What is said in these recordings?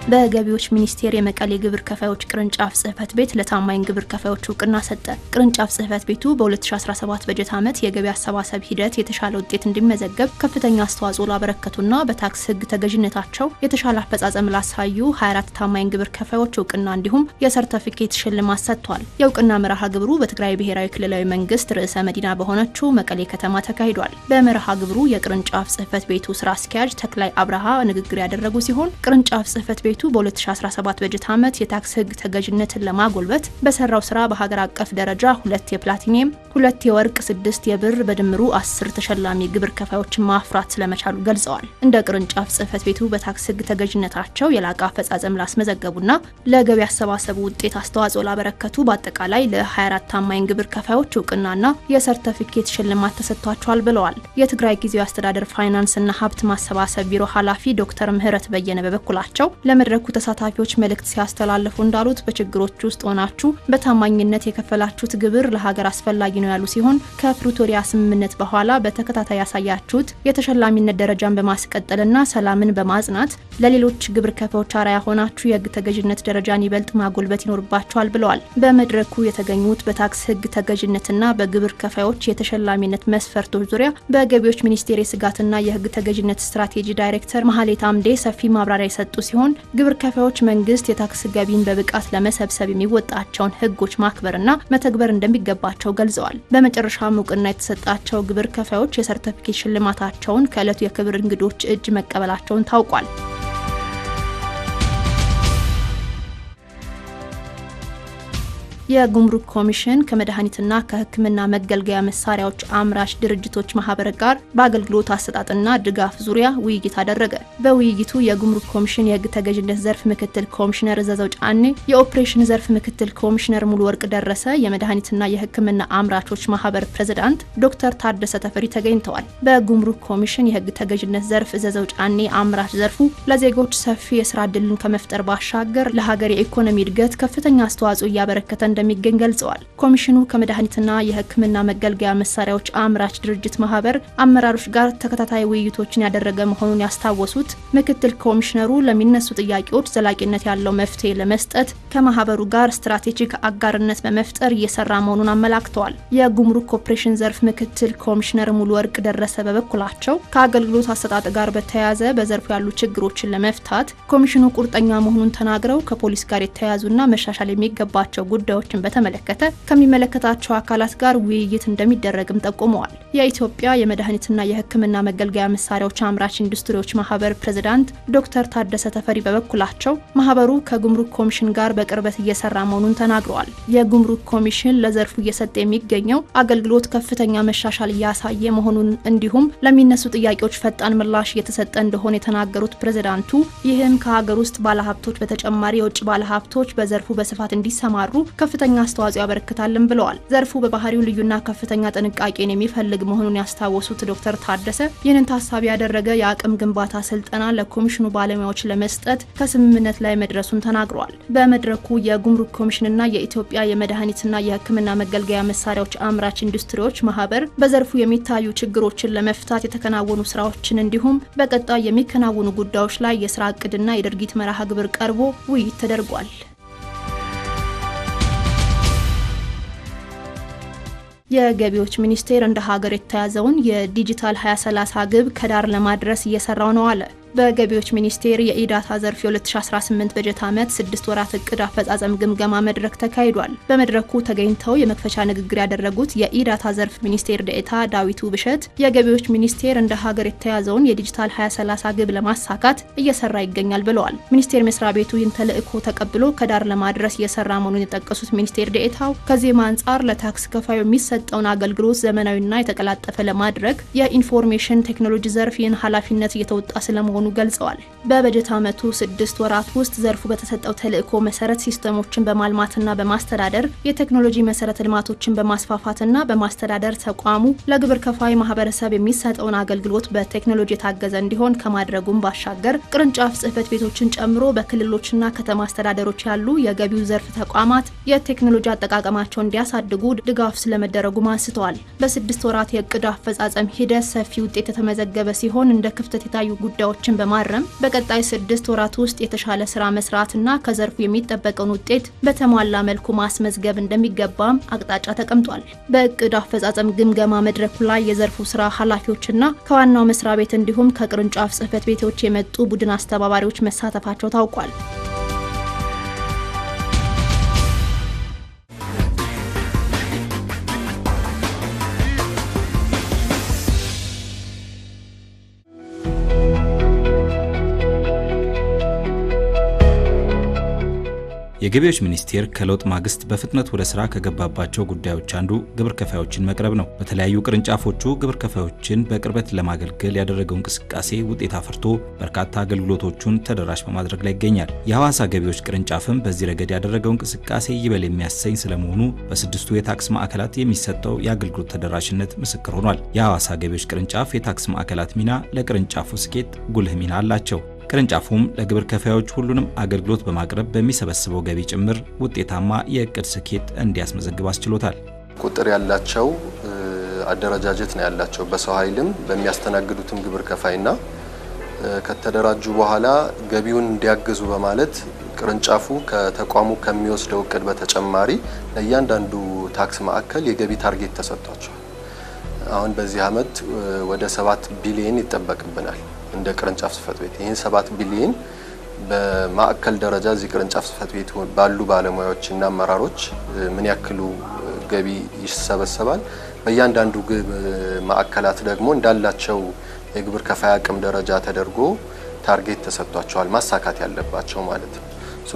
በገቢዎች ሚኒስቴር የመቀሌ ግብር ከፋዮች ቅርንጫፍ ጽህፈት ቤት ለታማኝ ግብር ከፋዮች እውቅና ሰጠ። ቅርንጫፍ ጽህፈት ቤቱ በ2017 በጀት ዓመት የገቢ አሰባሰብ ሂደት የተሻለ ውጤት እንዲመዘገብ ከፍተኛ አስተዋጽኦ ላበረከቱና በታክስ ህግ ተገዥነታቸው የተሻለ አፈጻጸም ላሳዩ 24 ታማኝ ግብር ከፋዮች እውቅና እንዲሁም የሰርተፊኬት ሽልማት ሰጥቷል። የእውቅና መርሃ ግብሩ በትግራይ ብሔራዊ ክልላዊ መንግስት ርዕሰ መዲና በሆነችው መቀሌ ከተማ ተካሂዷል። በመርሃ ግብሩ የቅርንጫፍ ጽህፈት ቤቱ ስራ አስኪያጅ ተክላይ አብርሃ ንግግር ያደረጉ ሲሆን ቅርንጫፍ ጽህፈት ቤቱ በ2017 በጀት ዓመት የታክስ ህግ ተገዥነትን ለማጎልበት በሰራው ስራ በሀገር አቀፍ ደረጃ 2 የፕላቲኒየም፣ 2 የወርቅ፣ 6 የብር በድምሩ 10 ተሸላሚ ግብር ከፋዮችን ማፍራት ስለመቻሉ ገልጸዋል። እንደ ቅርንጫፍ ጽህፈት ቤቱ በታክስ ህግ ተገዥነታቸው የላቀ አፈጻጸም ላስመዘገቡና ለገቢ አሰባሰቡ ውጤት አስተዋጽኦ ላበረከቱ በአጠቃላይ ለ24 ታማኝ ግብር ከፋዮች እውቅናና የሰርተፊኬት ሽልማት ተሰጥቷቸዋል ብለዋል። የትግራይ ጊዜያዊ አስተዳደር ፋይናንስና ሀብት ማሰባሰብ ቢሮ ኃላፊ ዶክተር ምህረት በየነ በበኩላቸው ለመድረኩ ተሳታፊዎች መልእክት ሲያስተላልፉ እንዳሉት በችግሮች ውስጥ ሆናችሁ በታማኝነት የከፈላችሁት ግብር ለሀገር አስፈላጊ ነው ያሉ ሲሆን ከፕሪቶሪያ ስምምነት በኋላ በተከታታይ ያሳያችሁት የተሸላሚነት ደረጃን በማስቀጠልና ሰላምን በማጽናት ለሌሎች ግብር ከፋዮች አርአያ ሆናችሁ የህግ ተገዥነት ደረጃን ይበልጥ ማጎልበት ይኖርባቸዋል ብለዋል። በመድረኩ የተገኙት በታክስ ህግ ተገዥነትና በግብር ከፋዮች የተሸላሚነት መስፈርቶች ዙሪያ በገቢዎች ሚኒስቴር የስጋትና የህግ ተገዥነት ስትራቴጂ ዳይሬክተር መሐሌት አምዴ ሰፊ ማብራሪያ የሰጡ ሲሆን ግብር ከፋዮች መንግስት የታክስ ገቢን በብቃት ለመሰብሰብ የሚወጣቸውን ህጎች ማክበርና መተግበር እንደሚገባቸው ገልጸዋል። በመጨረሻም እውቅና የተሰጣቸው ግብር ከፋዮች የሰርተፊኬት ሽልማታቸውን ከዕለቱ የክብር እንግዶች እጅ መቀበላቸውን ታውቋል። የጉምሩክ ኮሚሽን ከመድኃኒትና ከሕክምና መገልገያ መሳሪያዎች አምራች ድርጅቶች ማህበር ጋር በአገልግሎት አሰጣጥና ድጋፍ ዙሪያ ውይይት አደረገ። በውይይቱ የጉምሩክ ኮሚሽን የህግ ተገዥነት ዘርፍ ምክትል ኮሚሽነር ዘዘው ጫኔ፣ የኦፕሬሽን ዘርፍ ምክትል ኮሚሽነር ሙሉ ወርቅ ደረሰ፣ የመድኃኒትና የሕክምና አምራቾች ማህበር ፕሬዝዳንት ዶክተር ታደሰ ተፈሪ ተገኝተዋል። በጉምሩክ ኮሚሽን የህግ ተገዥነት ዘርፍ ዘዘው ጫኔ አምራች ዘርፉ ለዜጎች ሰፊ የስራ ዕድልን ከመፍጠር ባሻገር ለሀገር የኢኮኖሚ እድገት ከፍተኛ አስተዋጽኦ እያበረከተ እንደሚገኝ ገልጸዋል። ኮሚሽኑ ከመድኃኒትና የህክምና መገልገያ መሳሪያዎች አምራች ድርጅት ማህበር አመራሮች ጋር ተከታታይ ውይይቶችን ያደረገ መሆኑን ያስታወሱት ምክትል ኮሚሽነሩ ለሚነሱ ጥያቄዎች ዘላቂነት ያለው መፍትሄ ለመስጠት ከማህበሩ ጋር ስትራቴጂክ አጋርነት በመፍጠር እየሰራ መሆኑን አመላክተዋል። የጉምሩክ ኦፕሬሽን ዘርፍ ምክትል ኮሚሽነር ሙሉ ወርቅ ደረሰ በበኩላቸው ከአገልግሎት አሰጣጥ ጋር በተያያዘ በዘርፉ ያሉ ችግሮችን ለመፍታት ኮሚሽኑ ቁርጠኛ መሆኑን ተናግረው ከፖሊስ ጋር የተያያዙና መሻሻል የሚገባቸው ጉዳዮች በተመለከተ ከሚመለከታቸው አካላት ጋር ውይይት እንደሚደረግም ጠቁመዋል። የኢትዮጵያ የመድኃኒትና የህክምና መገልገያ መሳሪያዎች አምራች ኢንዱስትሪዎች ማህበር ፕሬዝዳንት ዶክተር ታደሰ ተፈሪ በበኩላቸው ማህበሩ ከጉምሩክ ኮሚሽን ጋር በቅርበት እየሰራ መሆኑን ተናግረዋል። የጉምሩክ ኮሚሽን ለዘርፉ እየሰጠ የሚገኘው አገልግሎት ከፍተኛ መሻሻል እያሳየ መሆኑን እንዲሁም ለሚነሱ ጥያቄዎች ፈጣን ምላሽ እየተሰጠ እንደሆነ የተናገሩት ፕሬዝዳንቱ ይህም ከሀገር ውስጥ ባለሀብቶች በተጨማሪ የውጭ ባለሀብቶች በዘርፉ በስፋት እንዲሰማሩ ከፍተኛ አስተዋጽኦ ያበረክታልን ብለዋል። ዘርፉ በባህሪው ልዩና ከፍተኛ ጥንቃቄን የሚፈልግ መሆኑን ያስታወሱት ዶክተር ታደሰ ይህንን ታሳቢ ያደረገ የአቅም ግንባታ ስልጠና ለኮሚሽኑ ባለሙያዎች ለመስጠት ከስምምነት ላይ መድረሱን ተናግረዋል። በመድረኩ የጉምሩክ ኮሚሽንና የኢትዮጵያ የመድኃኒትና የህክምና መገልገያ መሳሪያዎች አምራች ኢንዱስትሪዎች ማህበር በዘርፉ የሚታዩ ችግሮችን ለመፍታት የተከናወኑ ስራዎችን እንዲሁም በቀጣይ የሚከናወኑ ጉዳዮች ላይ የስራ እቅድና የድርጊት መርሃ ግብር ቀርቦ ውይይት ተደርጓል። የገቢዎች ሚኒስቴር እንደ ሀገር የተያዘውን የዲጂታል 2030 ግብ ከዳር ለማድረስ እየሰራው ነው አለ። በገቢዎች ሚኒስቴር የኢዳታ ዘርፍ የ2018 በጀት ዓመት 6 ወራት እቅድ አፈጻጸም ግምገማ መድረክ ተካሂዷል። በመድረኩ ተገኝተው የመክፈቻ ንግግር ያደረጉት የኢዳታ ዘርፍ ሚኒስቴር ዴኤታ ዳዊቱ ብሸት የገቢዎች ሚኒስቴር እንደ ሀገር የተያዘውን የዲጂታል 2030 ግብ ለማሳካት እየሰራ ይገኛል ብለዋል። ሚኒስቴር መስሪያ ቤቱ ይህን ተልዕኮ ተቀብሎ ከዳር ለማድረስ እየሰራ መሆኑን የጠቀሱት ሚኒስቴር ዴኤታው ከዚህም አንጻር ለታክስ ከፋዩ የሚሰጠውን አገልግሎት ዘመናዊና የተቀላጠፈ ለማድረግ የኢንፎርሜሽን ቴክኖሎጂ ዘርፍ ይህን ኃላፊነት እየተወጣ ስለመሆኑ ገልጸዋል። በበጀት ዓመቱ 6 ወራት ውስጥ ዘርፉ በተሰጠው ተልዕኮ መሰረት ሲስተሞችን በማልማትና በማስተዳደር የቴክኖሎጂ መሰረተ ልማቶችን በማስፋፋትና በማስተዳደር ተቋሙ ለግብር ከፋይ ማህበረሰብ የሚሰጠውን አገልግሎት በቴክኖሎጂ የታገዘ እንዲሆን ከማድረጉም ባሻገር ቅርንጫፍ ጽህፈት ቤቶችን ጨምሮ በክልሎችና ከተማ አስተዳደሮች ያሉ የገቢው ዘርፍ ተቋማት የቴክኖሎጂ አጠቃቀማቸውን እንዲያሳድጉ ድጋፍ ስለመደረጉም አንስተዋል። በ6 ወራት የእቅድ አፈጻጸም ሂደት ሰፊ ውጤት የተመዘገበ ሲሆን እንደ ክፍተት የታዩ ጉዳዮች ክፍተቶችን በማረም በቀጣይ 6 ወራት ውስጥ የተሻለ ስራ መስራትና ከዘርፉ የሚጠበቀውን ውጤት በተሟላ መልኩ ማስመዝገብ እንደሚገባም አቅጣጫ ተቀምጧል። በእቅድ አፈጻጸም ግምገማ መድረኩ ላይ የዘርፉ ስራ ኃላፊዎችና ከዋናው መስሪያ ቤት እንዲሁም ከቅርንጫፍ ጽህፈት ቤቶች የመጡ ቡድን አስተባባሪዎች መሳተፋቸው ታውቋል። የገቢዎች ሚኒስቴር ከለውጥ ማግስት በፍጥነት ወደ ስራ ከገባባቸው ጉዳዮች አንዱ ግብር ከፋዮችን መቅረብ ነው። በተለያዩ ቅርንጫፎቹ ግብር ከፋዮችን በቅርበት ለማገልገል ያደረገው እንቅስቃሴ ውጤት አፍርቶ በርካታ አገልግሎቶቹን ተደራሽ በማድረግ ላይ ይገኛል። የሐዋሳ ገቢዎች ቅርንጫፍም በዚህ ረገድ ያደረገው እንቅስቃሴ ይበል የሚያሰኝ ስለመሆኑ በ6ቱ የታክስ ማዕከላት የሚሰጠው የአገልግሎት ተደራሽነት ምስክር ሆኗል። የሐዋሳ ገቢዎች ቅርንጫፍ የታክስ ማዕከላት ሚና ለቅርንጫፉ ስኬት ጉልህ ሚና አላቸው። ቅርንጫፉም ለግብር ከፋዮች ሁሉንም አገልግሎት በማቅረብ በሚሰበስበው ገቢ ጭምር ውጤታማ የእቅድ ስኬት እንዲያስመዘግብ አስችሎታል። ቁጥር ያላቸው አደረጃጀት ነው ያላቸው። በሰው ኃይልም በሚያስተናግዱትም ግብር ከፋይና ከተደራጁ በኋላ ገቢውን እንዲያግዙ በማለት ቅርንጫፉ ከተቋሙ ከሚወስደው እቅድ በተጨማሪ ለእያንዳንዱ ታክስ ማዕከል የገቢ ታርጌት ተሰጥቷቸዋል። አሁን በዚህ ዓመት ወደ 7 ቢሊዮን ይጠበቅብናል እንደ ቅርንጫፍ ጽህፈት ቤት። ይህን 7 ቢሊዮን በማዕከል ደረጃ እዚህ ቅርንጫፍ ጽህፈት ቤት ባሉ ባለሙያዎችና አመራሮች ምን ያክሉ ገቢ ይሰበሰባል፣ በእያንዳንዱ ማዕከላት ደግሞ እንዳላቸው የግብር ከፋይ አቅም ደረጃ ተደርጎ ታርጌት ተሰጥቷቸዋል ማሳካት ያለባቸው ማለት ነው።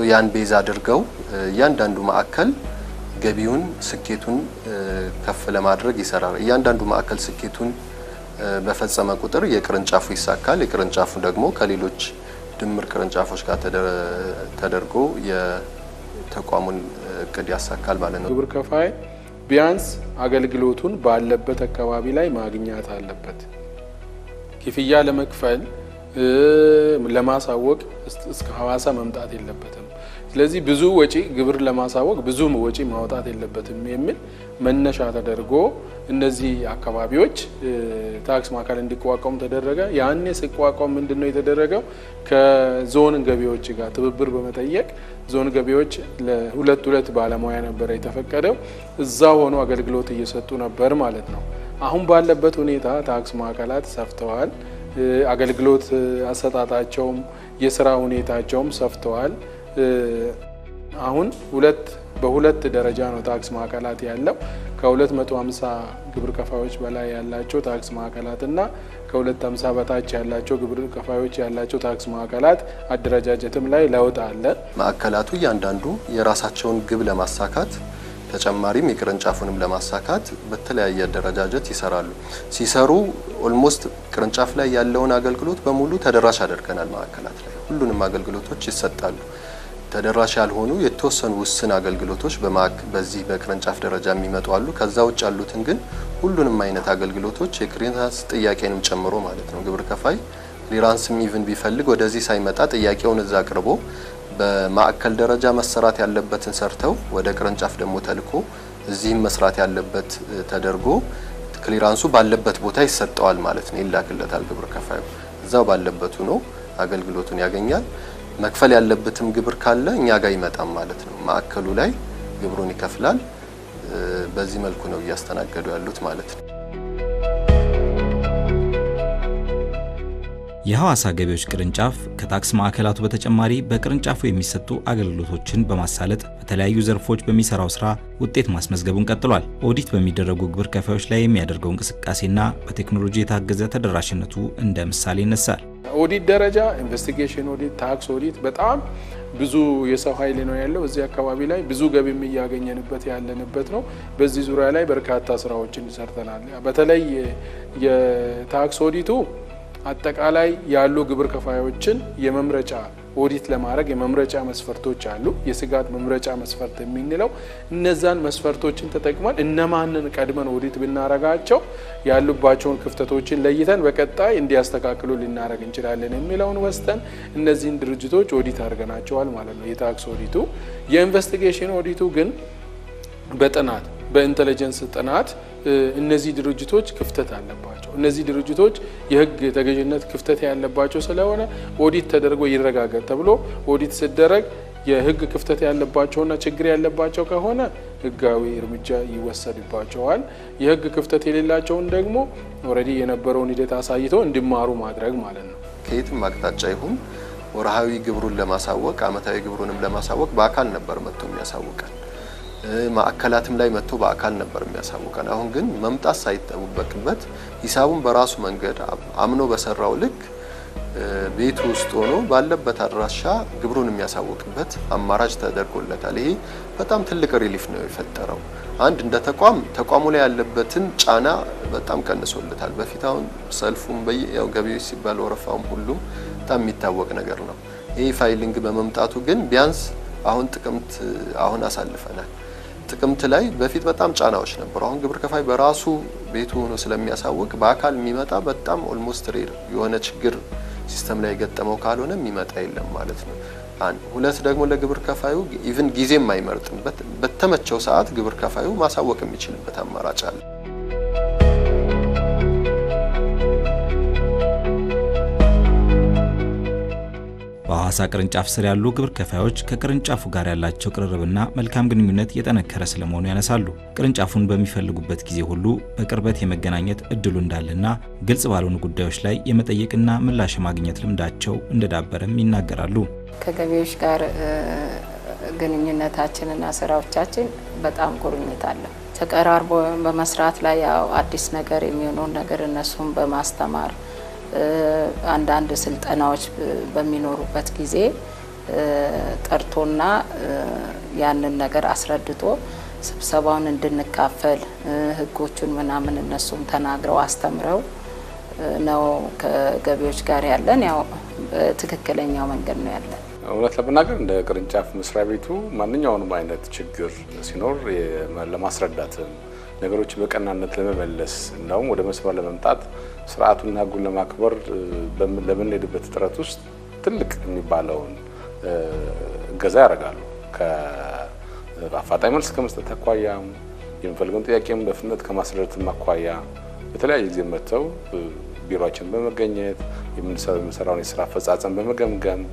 ያን ቤዝ አድርገው እያንዳንዱ ማዕከል ገቢውን ስኬቱን ከፍ ለማድረግ ይሰራል። እያንዳንዱ ማዕከል ስኬቱን በፈጸመ ቁጥር የቅርንጫፉ ይሳካል። የቅርንጫፉ ደግሞ ከሌሎች ድምር ቅርንጫፎች ጋር ተደርጎ የተቋሙን እቅድ ያሳካል ማለት ነው። ግብር ከፋይ ቢያንስ አገልግሎቱን ባለበት አካባቢ ላይ ማግኘት አለበት። ክፍያ ለመክፈል ለማሳወቅ እስከ ሐዋሳ መምጣት የለበትም። ስለዚህ ብዙ ወጪ ግብር ለማሳወቅ ብዙ ወጪ ማውጣት የለበትም የሚል መነሻ ተደርጎ እነዚህ አካባቢዎች ታክስ ማዕከል እንዲቋቋሙ ተደረገ። ያኔ ሲቋቋም ምንድነው የተደረገው? ከዞን ገቢዎች ጋር ትብብር በመጠየቅ ዞን ገቢዎች ለሁለት ባለሙያ ነበር የተፈቀደው። እዛ ሆኖ አገልግሎት እየሰጡ ነበር ማለት ነው። አሁን ባለበት ሁኔታ ታክስ ማዕከላት ሰፍተዋል። አገልግሎት አሰጣጣቸውም የስራ ሁኔታቸውም ሰፍተዋል። አሁን በሁለት ደረጃ ነው ታክስ ማዕከላት ያለው። ከ250 ግብር ከፋዮች በላይ ያላቸው ታክስ ማዕከላት እና ከ250 በታች ያላቸው ግብር ከፋዮች ያላቸው ታክስ ማዕከላት አደረጃጀትም ላይ ለውጥ አለ። ማዕከላቱ እያንዳንዱ የራሳቸውን ግብ ለማሳካት ተጨማሪም የቅርንጫፉንም ለማሳካት በተለያየ አደረጃጀት ይሰራሉ። ሲሰሩ ኦልሞስት ቅርንጫፍ ላይ ያለውን አገልግሎት በሙሉ ተደራሽ አድርገናል። ማዕከላት ላይ ሁሉንም አገልግሎቶች ይሰጣሉ። ተደራሽ ያልሆኑ የተወሰኑ ውስን አገልግሎቶች በዚህ በቅርንጫፍ ደረጃ የሚመጡ አሉ። ከዛ ውጭ ያሉትን ግን ሁሉንም አይነት አገልግሎቶች የክሊራንስ ጥያቄንም ጨምሮ ማለት ነው። ግብር ከፋይ ክሊራንስም ኢቭን ቢፈልግ ወደዚህ ሳይመጣ ጥያቄውን እዛ አቅርቦ በማዕከል ደረጃ መሰራት ያለበትን ሰርተው ወደ ቅርንጫፍ ደግሞ ተልኮ እዚህም መስራት ያለበት ተደርጎ ክሊራንሱ ባለበት ቦታ ይሰጠዋል ማለት ነው። ይላክለታል። ግብር ከፋዩ እዛው ባለበት ሆኖ አገልግሎቱን ያገኛል። መክፈል ያለበትም ግብር ካለ እኛ ጋር ይመጣም ማለት ነው። ማዕከሉ ላይ ግብሩን ይከፍላል። በዚህ መልኩ ነው እያስተናገዱ ያሉት ማለት ነው። የሐዋሳ ገቢዎች ቅርንጫፍ ከታክስ ማዕከላቱ በተጨማሪ በቅርንጫፉ የሚሰጡ አገልግሎቶችን በማሳለጥ በተለያዩ ዘርፎች በሚሰራው ስራ ውጤት ማስመዝገቡን ቀጥሏል። ኦዲት በሚደረጉ ግብር ከፋዮች ላይ የሚያደርገው እንቅስቃሴና በቴክኖሎጂ የታገዘ ተደራሽነቱ እንደ ምሳሌ ይነሳል። ኦዲት ደረጃ ኢንቨስቲጌሽን ኦዲት፣ ታክስ ኦዲት በጣም ብዙ የሰው ኃይል ነው ያለው። እዚህ አካባቢ ላይ ብዙ ገቢም እያገኘንበት ያለንበት ነው። በዚህ ዙሪያ ላይ በርካታ ስራዎችን ሰርተናል። በተለይ የታክስ ኦዲቱ አጠቃላይ ያሉ ግብር ከፋዮችን የመምረጫ ኦዲት ለማድረግ የመምረጫ መስፈርቶች አሉ። የስጋት መምረጫ መስፈርት የምንለው እነዛን መስፈርቶችን ተጠቅመን እነማንን ቀድመን ኦዲት ብናረጋቸው ያሉባቸውን ክፍተቶችን ለይተን በቀጣይ እንዲያስተካክሉ ልናረግ እንችላለን የሚለውን ወስተን እነዚህን ድርጅቶች ኦዲት አድርገናቸዋል ማለት ነው። የታክስ ኦዲቱ የኢንቨስቲጌሽን ኦዲቱ ግን በጥናት በኢንተለጀንስ ጥናት እነዚህ ድርጅቶች ክፍተት አለባቸው። እነዚህ ድርጅቶች የህግ ተገዥነት ክፍተት ያለባቸው ስለሆነ ኦዲት ተደርጎ ይረጋገጥ ተብሎ ኦዲት ሲደረግ የህግ ክፍተት ያለባቸውና ችግር ያለባቸው ከሆነ ህጋዊ እርምጃ ይወሰድባቸዋል። የህግ ክፍተት የሌላቸውን ደግሞ ኦሬዲ የነበረውን ሂደት አሳይተው እንዲማሩ ማድረግ ማለት ነው። ከየትም አቅጣጫ ይሁን ወርሃዊ ግብሩን ለማሳወቅ አመታዊ ግብሩንም ለማሳወቅ በአካል ነበር መጥቶ የሚያሳውቀን። ማዕከላትም ላይ መጥቶ በአካል ነበር የሚያሳውቀን። አሁን ግን መምጣት ሳይጠበቅበት ሂሳቡን በራሱ መንገድ አምኖ በሰራው ልክ ቤቱ ውስጥ ሆኖ ባለበት አድራሻ ግብሩን የሚያሳውቅበት አማራጭ ተደርጎለታል። ይሄ በጣም ትልቅ ሪሊፍ ነው የፈጠረው። አንድ እንደ ተቋሙ ላይ ያለበትን ጫና በጣም ቀንሶለታል። በፊት አሁን ሰልፉም በየያው ገቢዎች ሲባል ወረፋውም ሁሉም በጣም የሚታወቅ ነገር ነው። ይሄ ፋይሊንግ በመምጣቱ ግን ቢያንስ አሁን ጥቅምት አሁን አሳልፈናል። ጥቅምት ላይ በፊት በጣም ጫናዎች ነበሩ። አሁን ግብር ከፋይ በራሱ ቤቱ ሆኖ ስለሚያሳውቅ በአካል የሚመጣ በጣም ኦልሞስት ሬር የሆነ ችግር ሲስተም ላይ የገጠመው ካልሆነ የሚመጣ የለም ማለት ነው። ሁለት ደግሞ ለግብር ከፋዩ ኢቭን ጊዜ የማይመርጥም በተመቸው ሰዓት ግብር ከፋዩ ማሳወቅ የሚችልበት አማራጭ አለ። በሐዋሳ ቅርንጫፍ ስር ያሉ ግብር ከፋዮች ከቅርንጫፉ ጋር ያላቸው ቅርርብና መልካም ግንኙነት የጠነከረ ስለመሆኑ ያነሳሉ። ቅርንጫፉን በሚፈልጉበት ጊዜ ሁሉ በቅርበት የመገናኘት እድሉ እንዳለና ግልጽ ባልሆኑ ጉዳዮች ላይ የመጠየቅና ምላሽ ማግኘት ልምዳቸው እንደዳበረም ይናገራሉ። ከገቢዎች ጋር ግንኙነታችንና ስራዎቻችን በጣም ቁርኝት አለ። ተቀራርቦ በመስራት ላይ ያው አዲስ ነገር የሚሆነውን ነገር እነሱን በማስተማር አንዳንድ ስልጠናዎች በሚኖሩበት ጊዜ ጠርቶና ያንን ነገር አስረድቶ ስብሰባውን እንድንካፈል ህጎቹን ምናምን እነሱም ተናግረው አስተምረው ነው ከገቢዎች ጋር ያለን ያው ትክክለኛው መንገድ ነው ያለን። እውነት ለመናገር እንደ ቅርንጫፍ መስሪያ ቤቱ ማንኛውንም አይነት ችግር ሲኖር ለማስረዳትም ነገሮች በቀናነት ለመመለስ እንደውም ወደ መስመር ለመምጣት ስርዓቱና ህጉን ለማክበር ለምንሄድበት ጥረት ውስጥ ትልቅ የሚባለውን እገዛ ያደርጋሉ። ከአፋጣኝ መልስ ከመስጠት አኳያ የሚፈልገውን ጥያቄም በፍጥነት ከማስረዳት አኳያ በተለያየ ጊዜ መጥተው ቢሮአችን በመገኘት የምንሰራውን የስራ አፈጻጸም በመገምገም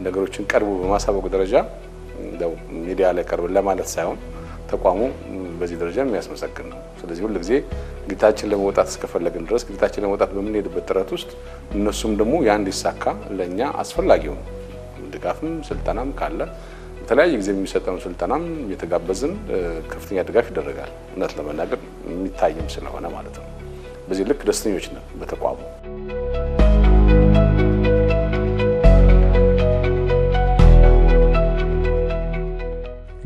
ነገሮችን ቀርቦ በማሳወቅ ደረጃ እንደው ሚዲያ ላይ ቀርብ ለማለት ሳይሆን ተቋሙ በዚህ ደረጃ የሚያስመሰግን ነው። ስለዚህ ሁሉ ጊዜ ግዴታችን ለመውጣት እስከፈለግን ድረስ ግዴታችን ለመውጣት በምንሄድበት ጥረት ውስጥ እነሱም ደግሞ ያ እንዲሳካ ለኛ አስፈላጊው ድጋፍም ስልጠናም ካለ በተለያየ ጊዜ የሚሰጠው ስልጠናም እየተጋበዝን ከፍተኛ ድጋፍ ይደረጋል። እውነት ለመናገር የሚታይም ስለሆነ ማለት ነው። በዚህ ልክ ደስተኞች ነን በተቋሙ።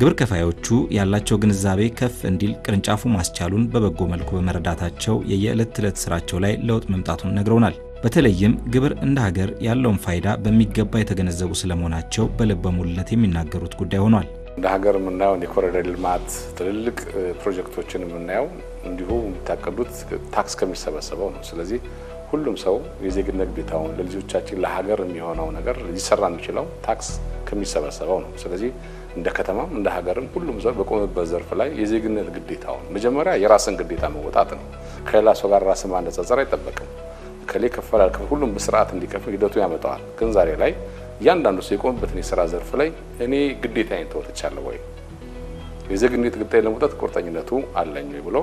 ግብር ከፋዮቹ ያላቸው ግንዛቤ ከፍ እንዲል ቅርንጫፉ ማስቻሉን በበጎ መልኩ በመረዳታቸው የየዕለት ተዕለት ስራቸው ላይ ለውጥ መምጣቱን ነግረውናል። በተለይም ግብር እንደ ሀገር ያለውን ፋይዳ በሚገባ የተገነዘቡ ስለመሆናቸው በልበ ሙሉነት የሚናገሩት ጉዳይ ሆኗል። እንደ ሀገር የምናየው የኮሪደር ልማት ትልልቅ ፕሮጀክቶችን የምናየው እንዲሁ የሚታቀዱት ታክስ ከሚሰበሰበው ነው። ስለዚህ ሁሉም ሰው የዜግነት ግዴታውን ለልጆቻችን ለሀገር የሚሆነው ነገር ሊሰራ የሚችለው ታክስ ከሚሰበሰበው ነው። ስለዚህ እንደ ከተማም እንደ ሀገርም ሁሉም ሰው በቆመበት ዘርፍ ላይ የዜግነት ግዴታውን መጀመሪያ የራስን ግዴታ መወጣት ነው። ከሌላ ሰው ጋር ራስን ማነጻጸር አይጠበቅም። ከሌ ከፈላል ሁሉም በስርዓት እንዲከፍል ሂደቱ ያመጣዋል። ግን ዛሬ ላይ እያንዳንዱ ሰው የቆመበትን የስራ ዘርፍ ላይ እኔ ግዴታዬን ተወጥቻለሁ ወይ የዜግነት ግዴታዬን ለመውጣት ቁርጠኝነቱ አለኝ ወይ ብሎ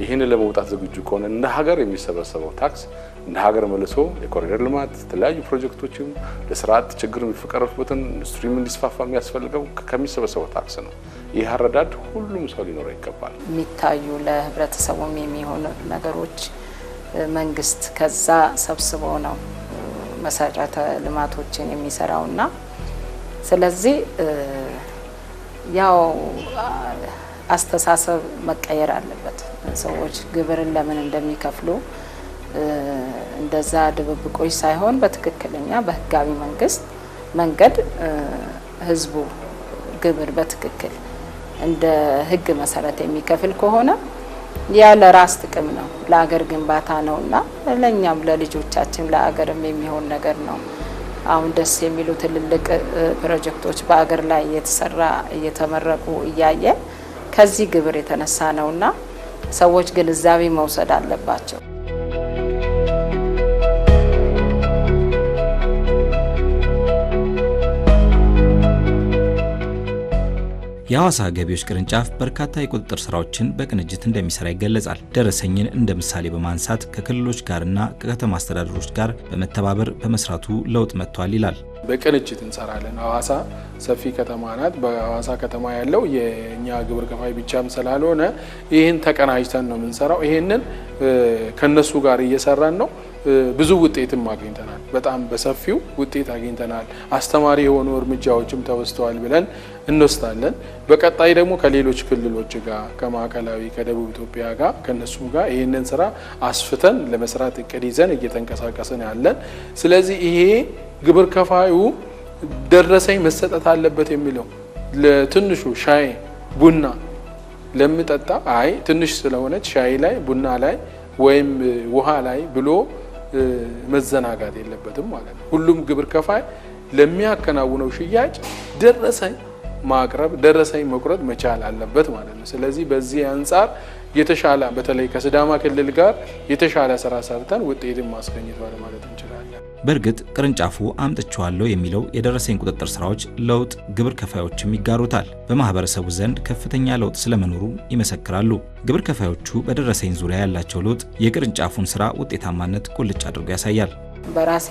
ይህንን ለመውጣት ዝግጁ ከሆነ እንደ ሀገር የሚሰበሰበው ታክስ እንደ ሀገር መልሶ የኮሪደር ልማት የተለያዩ ፕሮጀክቶችም ለስርዓት ችግር የሚፈቀረፉበትን ኢንዱስትሪም እንዲስፋፋ የሚያስፈልገው ከሚሰበሰበው ታክስ ነው። ይህ አረዳድ ሁሉም ሰው ሊኖረው ይገባል። የሚታዩ ለህብረተሰቡም የሚሆኑ ነገሮች መንግስት ከዛ ሰብስበው ነው መሰረተ ልማቶችን የሚሰራውና ስለዚህ ያው አስተሳሰብ መቀየር አለበት። ሰዎች ግብርን ለምን እንደሚከፍሉ እንደዛ ድብብቆች ሳይሆን በትክክለኛ በህጋዊ መንገድ ህዝቡ ግብር በትክክል እንደ ህግ መሰረት የሚከፍል ከሆነ ያ ለራስ ጥቅም ነው፣ ለሀገር ግንባታ ነውና ለኛም ለልጆቻችን ለሀገርም የሚሆን ነገር ነው። አሁን ደስ የሚሉ ትልልቅ ፕሮጀክቶች በአገር ላይ እየተሰራ እየተመረቁ እያየ ከዚህ ግብር የተነሳ ነውና ሰዎች ግንዛቤ መውሰድ አለባቸው። የሐዋሳ ገቢዎች ቅርንጫፍ በርካታ የቁጥጥር ስራዎችን በቅንጅት እንደሚሰራ ይገለጻል። ደረሰኝን እንደ ምሳሌ በማንሳት ከክልሎች ጋርና ከከተማ አስተዳደሮች ጋር በመተባበር በመስራቱ ለውጥ መጥቷል ይላል። በቅንጅት እንሰራለን። ሐዋሳ ሰፊ ከተማ ናት። በሐዋሳ ከተማ ያለው የኛ ግብር ከፋይ ብቻም ስላልሆነ ይህን ተቀናጅተን ነው የምንሰራው። ይሄንን ከነሱ ጋር እየሰራን ነው። ብዙ ውጤትም አግኝተናል። በጣም በሰፊው ውጤት አግኝተናል። አስተማሪ የሆኑ እርምጃዎችም ተወስተዋል ብለን እንወስዳለን። በቀጣይ ደግሞ ከሌሎች ክልሎች ጋር ከማዕከላዊ ከደቡብ ኢትዮጵያ ጋር ከነሱ ጋር ይህንን ስራ አስፍተን ለመስራት እቅድ ይዘን እየተንቀሳቀስን ያለን። ስለዚህ ይሄ ግብር ከፋዩ ደረሰኝ መሰጠት አለበት የሚለው ለትንሹ ሻይ ቡና ለምጠጣ አይ ትንሽ ስለሆነች ሻይ ላይ ቡና ላይ ወይም ውሃ ላይ ብሎ መዘናጋት የለበትም ማለት ነው። ሁሉም ግብር ከፋይ ለሚያከናውነው ሽያጭ ደረሰኝ ማቅረብ ደረሰኝ መቁረጥ መቻል አለበት ማለት ነው። ስለዚህ በዚህ አንፃር የተሻለ በተለይ ከሲዳማ ክልል ጋር የተሻለ ስራ ሰርተን ውጤትን ማስገኘት ማለት እንችላለን። በእርግጥ ቅርንጫፉ አምጥቻለሁ የሚለው የደረሰኝ ቁጥጥር ስራዎች ለውጥ ግብር ከፋዮችም ይጋሩታል። በማህበረሰቡ ዘንድ ከፍተኛ ለውጥ ስለመኖሩ ይመሰክራሉ። ግብር ከፋዮቹ በደረሰኝ ዙሪያ ያላቸው ለውጥ የቅርንጫፉን ስራ ውጤታማነት ቁልጭ አድርጎ ያሳያል። በራሴ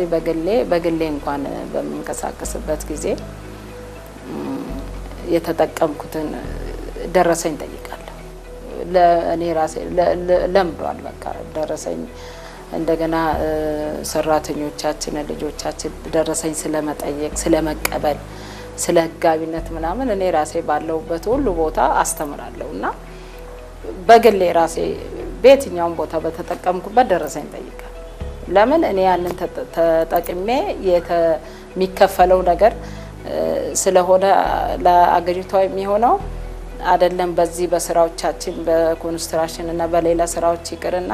በግሌ እንኳን በመንቀሳቀስበት ጊዜ የተጠቀምኩትን ደረሰኝ ጠይቃለሁ። ለእኔ ራሴ ለምዷል በቃ ደረሰኝ። እንደገና ሰራተኞቻችን ልጆቻችን ደረሰኝ ስለመጠየቅ ስለመቀበል ስለ ህጋዊነት ምናምን እኔ ራሴ ባለውበት ሁሉ ቦታ አስተምራለሁና በግሌ ራሴ በየትኛውም ቦታ በተጠቀምኩበት ደረሰኝ ጠይቃለሁ። ለምን እኔ ያንን ተጠቅሜ የሚከፈለው ነገር ስለሆነ ለአገሪቷ የሚሆነው አይደለም። በዚህ በስራዎቻችን በኮንስትራክሽን እና በሌላ ስራዎች ይቅርና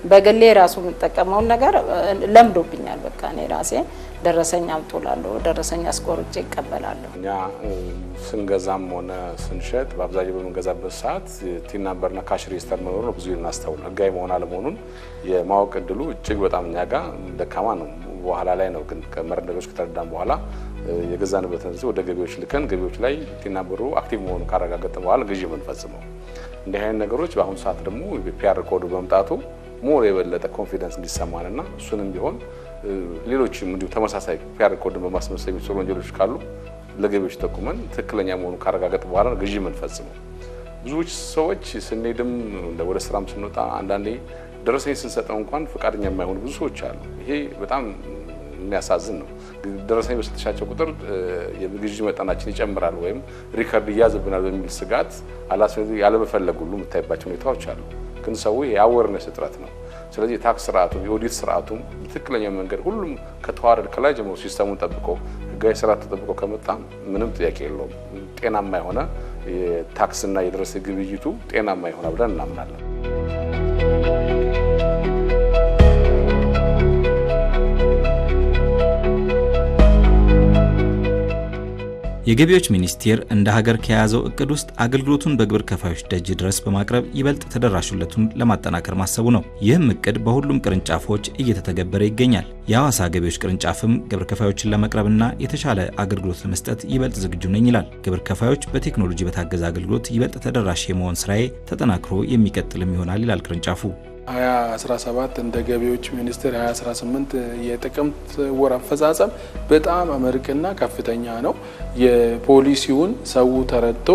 በግሌ ራሱ የምጠቀመውን ነገር ለምዶብኛል። በቃ እኔ ራሴ ደረሰኝ አምጦላለሁ፣ ደረሰኝ አስቆርጬ ይቀበላለሁ። እኛ ስንገዛም ሆነ ስንሸጥ በአብዛኛው በመንገዛበት ሰዓት ቲን ናምበርና ካሽ ሬጅስተር መኖሩ ነው ብዙ እናስተውል። ህጋዊ መሆን አለመሆኑን የማወቅ እድሉ እጅግ በጣም እኛ ጋር ደካማ ነው። በኋላ ላይ ነው ግን ከመረጃዎች ከተረዳን በኋላ የገዛንበትን ጊዜ ወደ ገቢዎች ልከን ገቢዎች ላይ ቲን ናምበሩ አክቲቭ መሆኑ ካረጋገጠ በኋላ ግዢ የምንፈጽመው። እንዲህ አይነት ነገሮች በአሁኑ ሰዓት ደግሞ ፒአር ኮዱ በመምጣቱ ሞር የበለጠ ኮንፊደንስ እንዲሰማንና እሱንም ቢሆን ሌሎችም እንዲሁ ተመሳሳይ ፒአር ኮድን በማስመሰል የሚሰሩ ወንጀሎች ካሉ ለገቢዎች ተጠቁመን ትክክለኛ መሆኑን ካረጋገጠ በኋላ ግዢ የምንፈጽመው። ብዙዎች ሰዎች ስንሄድም ወደ ስራም ስንወጣ አንዳንዴ ደረሰኝ ስንሰጠው እንኳን ፈቃደኛ የማይሆኑ ብዙ ሰዎች አሉ። ይሄ በጣም የሚያሳዝን ነው። ደረሰኝ በሰጠሻቸው ቁጥር የግዢ መጠናችን ይጨምራል ወይም ሪከርድ ይያዝብናል በሚል ስጋት አላስፈላጊ ያለመፈለግ ሁሉ የምታይባቸው ሁኔታዎች አሉ። ግን ሰው የአዌርነስ እጥረት ነው። ስለዚህ የታክስ ስርዓቱ የኦዲት ስርዓቱ በትክክለኛ መንገድ ሁሉም ከተዋረድ ከላይ ጀምሮ ሲስተሙን ጠብቆ ህጋዊ ስርዓት ተጠብቆ ከመጣ ምንም ጥያቄ የለውም። ጤናማ የሆነ የታክስና የደረሰኝ ግብይቱ ጤናማ የሆነ ብለን እናምናለን። የገቢዎች ሚኒስቴር እንደ ሀገር ከያዘው እቅድ ውስጥ አገልግሎቱን በግብር ከፋዮች ደጅ ድረስ በማቅረብ ይበልጥ ተደራሽነቱን ለማጠናከር ማሰቡ ነው። ይህም እቅድ በሁሉም ቅርንጫፎች እየተተገበረ ይገኛል። የሐዋሳ ገቢዎች ቅርንጫፍም ግብር ከፋዮችን ለመቅረብና የተሻለ አገልግሎት ለመስጠት ይበልጥ ዝግጁ ነኝ ይላል። ግብር ከፋዮች በቴክኖሎጂ በታገዘ አገልግሎት ይበልጥ ተደራሽ የመሆን ስራዬ ተጠናክሮ የሚቀጥልም ይሆናል ይላል ቅርንጫፉ። 2017 እንደ ገቢዎች ሚኒስቴር 2018 የጥቅምት ወር አፈጻጸም በጣም አመርቅና ከፍተኛ ነው። የፖሊሲውን ሰው ተረድቶ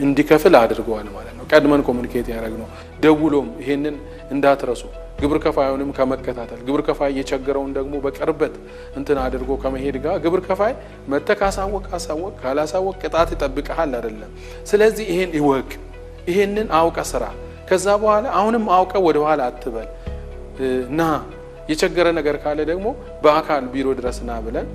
እንዲከፍል አድርገዋል ማለት ነው። ቀድመን ኮሙኒኬት ያደረግነው ደውሎም ይሄንን እንዳትረሱ ግብር ከፋዩንም ከመከታተል ግብር ከፋይ የቸገረውን ደግሞ በቅርበት እንትን አድርጎ ከመሄድ ጋር ግብር ከፋይ መተካሳወቅ አሳወቅ ካላሳወቅ ቅጣት ይጠብቀሃል አይደለም። ስለዚህ ይሄን ይወቅ፣ ይሄንን አውቀ ስራ ከዛ በኋላ አሁንም አውቀ ወደ ኋላ አትበል እና የቸገረ ነገር ካለ ደግሞ በአካል ቢሮ ድረስና ብለን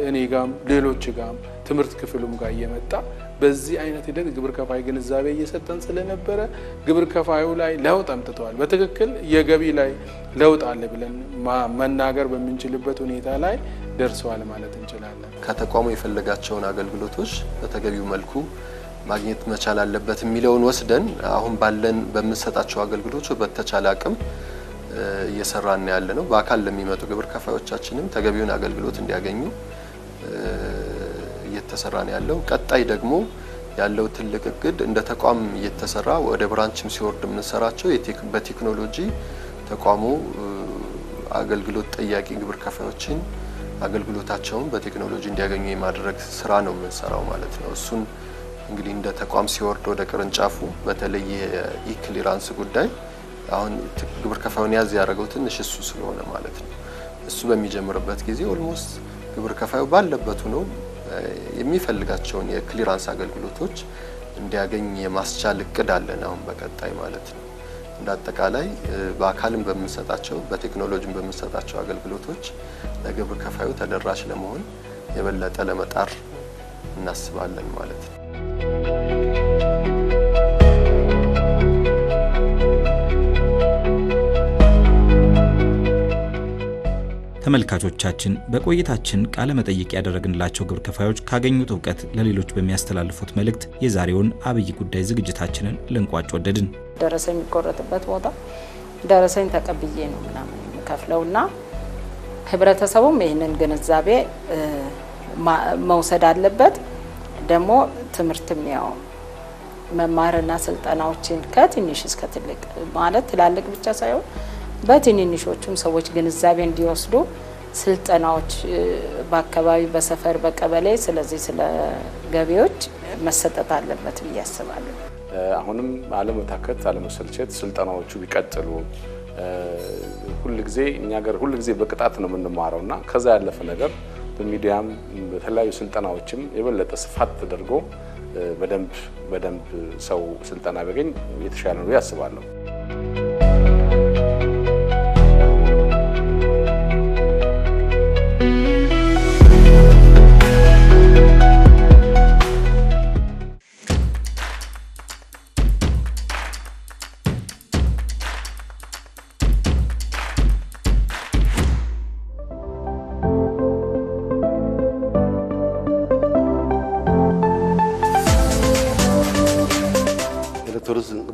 እኔ ጋም ሌሎች ጋም ትምህርት ክፍሉም ጋር እየመጣ በዚህ አይነት ሂደት ግብር ከፋይ ግንዛቤ እየሰጠን ስለነበረ ግብር ከፋዩ ላይ ለውጥ አምጥተዋል። በትክክል የገቢ ላይ ለውጥ አለ ብለን መናገር በምንችልበት ሁኔታ ላይ ደርሰዋል ማለት እንችላለን። ከተቋሙ የፈለጋቸውን አገልግሎቶች በተገቢው መልኩ ማግኘት መቻል አለበት የሚለውን ወስደን አሁን ባለን በምንሰጣቸው አገልግሎቶች በተቻለ አቅም እየሰራን ያለ ነው። በአካል ለሚመጡ ግብር ከፋዮቻችንም ተገቢውን አገልግሎት እንዲያገኙ እየተሰራን ያለው። ቀጣይ ደግሞ ያለው ትልቅ እቅድ እንደ ተቋም እየተሰራ ወደ ብራንችም ሲወርድ የምንሰራቸው በቴክኖሎጂ ተቋሙ አገልግሎት ጠያቂ ግብር ከፋዮችን አገልግሎታቸውን በቴክኖሎጂ እንዲያገኙ የማድረግ ስራ ነው የምንሰራው ማለት ነው። እሱን እንግዲህ እንደ ተቋም ሲወርድ ወደ ቅርንጫፉ በተለይ የኢክሊራንስ ጉዳይ አሁን ግብር ከፋዩን ያዝ ያደረገው ትንሽ እሱ ስለሆነ ማለት ነው። እሱ በሚጀምርበት ጊዜ ኦልሞስት ግብር ከፋዩ ባለበት ነው የሚፈልጋቸውን የክሊራንስ አገልግሎቶች እንዲያገኝ የማስቻል እቅድ አለን አሁን በቀጣይ ማለት ነው። እንደ አጠቃላይ በአካልም በመሰጣቸው በቴክኖሎጂም በመሰጣቸው አገልግሎቶች ለግብር ከፋዩ ተደራሽ ለመሆን የበለጠ ለመጣር እናስባለን ማለት ነው። ተመልካቾቻችን በቆይታችን ቃለ መጠይቅ ያደረግንላቸው ግብር ከፋዮች ካገኙት እውቀት ለሌሎች በሚያስተላልፉት መልእክት የዛሬውን አብይ ጉዳይ ዝግጅታችንን ልንቋጭ ወደድን። ደረሰኝ የሚቆረጥበት ቦታ ደረሰኝ ተቀብዬ ነው ምናምን የምከፍለውና ህብረተሰቡም ይህንን ግንዛቤ መውሰድ አለበት። ደግሞ ትምህርትም ያው መማርና ስልጠናዎችን ከትንሽ እስከ ትልቅ ማለት ትላልቅ ብቻ ሳይሆን በትንንሾቹም ሰዎች ግንዛቤ እንዲወስዱ ስልጠናዎች በአካባቢ በሰፈር በቀበሌ ስለዚህ ስለ ገቢዎች መሰጠት አለበት ብዬ አስባለሁ። አሁንም አለመታከት አለመሰልቸት ስልጠናዎቹ ቢቀጥሉ ሁሉ ጊዜ እኛ ጋር ሁሉ ጊዜ በቅጣት ነው የምንማረውና ከዛ ያለፈ ነገር በሚዲያም በተለያዩ ስልጠናዎችም የበለጠ ስፋት ተደርጎ በደንብ ሰው ስልጠና ቢያገኝ የተሻለ ነው ያስባለሁ።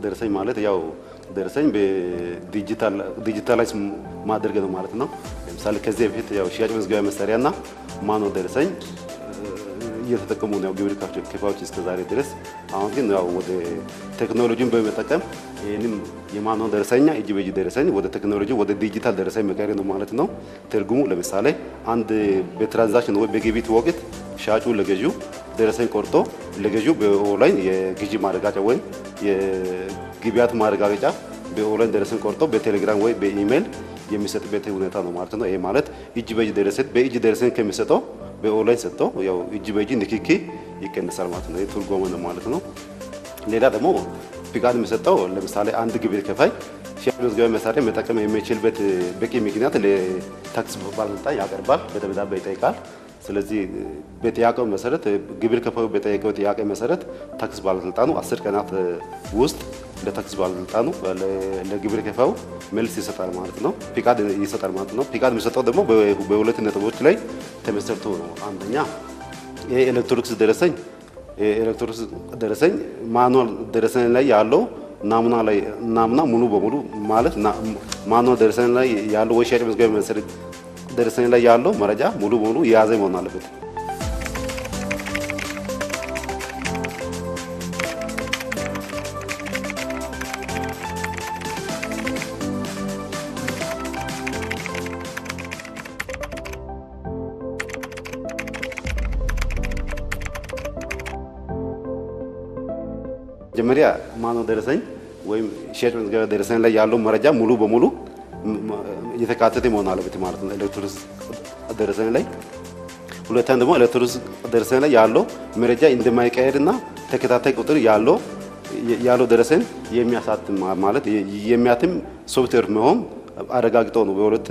ደረሰኝ ማለት ያው ደረሰኝ በዲጂታላይዝ ማድረግ ነው ማለት ነው። ለምሳሌ ከዚህ በፊት ያው ሽያጭ መዝገቢያ መሳሪያና ማኖ ደረሰኝ እየተጠቀሙ ነው ግብር ከፋዮች እስከዛሬ ድረስ። አሁን ግን ያው ወደ ቴክኖሎጂን በመጠቀም ይሄንን የማኖ ደረሰኛ እጅ በእጅ ደረሰኝ ወደ ቴክኖሎጂ ወደ ዲጂታል ደረሰኝ መቀየር ነው ማለት ነው። ትርጉሙ ለምሳሌ አንድ በትራንዛክሽን ወይ በግብይት ወቅት ሻጩ ለገዢው ደረሰኝ ቆርጦ ለገዢው በኦንላይን የግዢ ማረጋገጫ ወይ የግብያት ማረጋገጫ በኦንላይን ደረሰኝ ቆርጦ በቴሌግራም ወይ በኢሜል የሚሰጥበት ሁኔታ ነው ማለት ነው። ይሄ ማለት እጅ በእጅ ደረሰኝ በእጅ ደረሰኝ ከሚሰጠው በኦንላይን ሰጥቶ ያው እጅ በእጅ ንክኪ ይቀንሳል ማለት ነው። የትርጉሙ ነው ማለት ነው። ሌላ ደግሞ ፍቃድ የሚሰጠው ለምሳሌ አንድ ግብር ከፋይ ሽያጭ መዝገቢያ መሳሪያ መጠቀም የሚችልበት በቂ ምክንያት ለታክስ ባለስልጣን ያቀርባል፣ በደብዳቤ ይጠይቃል። ስለዚህ በጥያቄው መሰረት ግብር ከፋዩ በጠየቀው ጥያቄ መሰረት ታክስ ባለስልጣኑ 10 ቀናት ውስጥ ለታክስ ባለስልጣኑ ለግብር ከፋዩ መልስ ይሰጣል ማለት ነው። ፍቃድ ይሰጣል ማለት ነው። ፍቃድ የሚሰጠው ደግሞ በሁለት ነጥቦች ላይ ተመስርቶ ነው። አንደኛ የኤሌክትሮኒክስ ደረሰኝ ማኑዋል ደረሰኝ ላይ ያለው ናሙና ሙሉ በሙሉ ማለት ማኑዋል ደረሰኝ ላይ ያለው ወይ ሽያጭ መዝገቢያ መሰረት ደረሰኝ ላይ ያለው መረጃ ሙሉ በሙሉ የያዘ መሆን አለበት። መጀመሪያ ማኑዋል ደረሰኝ ወይም ሽያጭ መዝገቢያ ደረሰኝ ላይ ያለው መረጃ ሙሉ በሙሉ የተካተተ መሆን አለበት ማለት ነው ኤሌክትሮኒክስ ደረሰኝ ላይ። ሁለተኛ ደግሞ ኤሌክትሮኒክስ ደረሰኝ ላይ ያለው መረጃ እንደማይቀየርና ተከታታይ ቁጥር ያለው ደረሰኝ የሚያሳትም ማለት የሚያትም ሶፍትዌር መሆን አረጋግጦ ነው በሁለት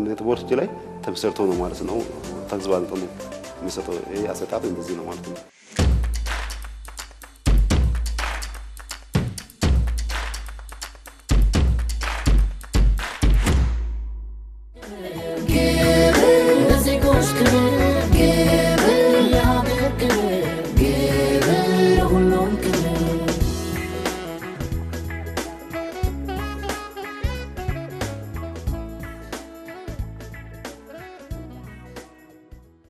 ነጥቦች ላይ ተሰርቶ ነው ማለት ነው። ታክስ ባለስልጣኑ የሚሰጠው አሰጣጥ እንደዚህ ነው ማለት ነው።